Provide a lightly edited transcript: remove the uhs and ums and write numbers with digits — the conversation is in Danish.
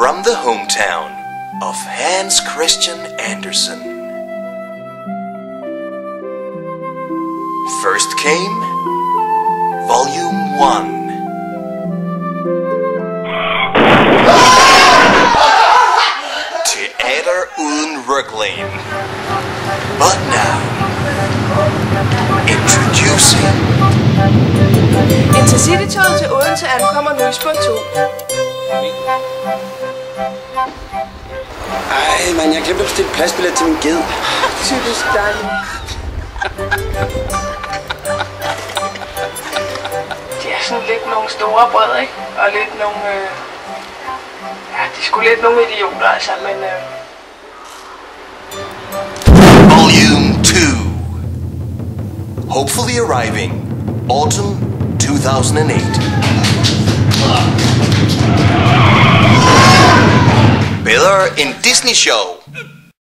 from the hometown of Hans Christian Andersen. First came Volume 1. Teater uden ryglæn. But now, introducing... Intercity-toget til Odense ankommer nu i spor 2. Ej, man, jeg glemte at bestille pladsbillet til min ged. Typisk dig. De er sådan lidt nogle store brød, ikke? Og lidt nogle... Ja, de er sgu lidt nogle idioter, altså, men... Volume 2. Hopefully arriving autumn 2008. Bedre end Disney Show.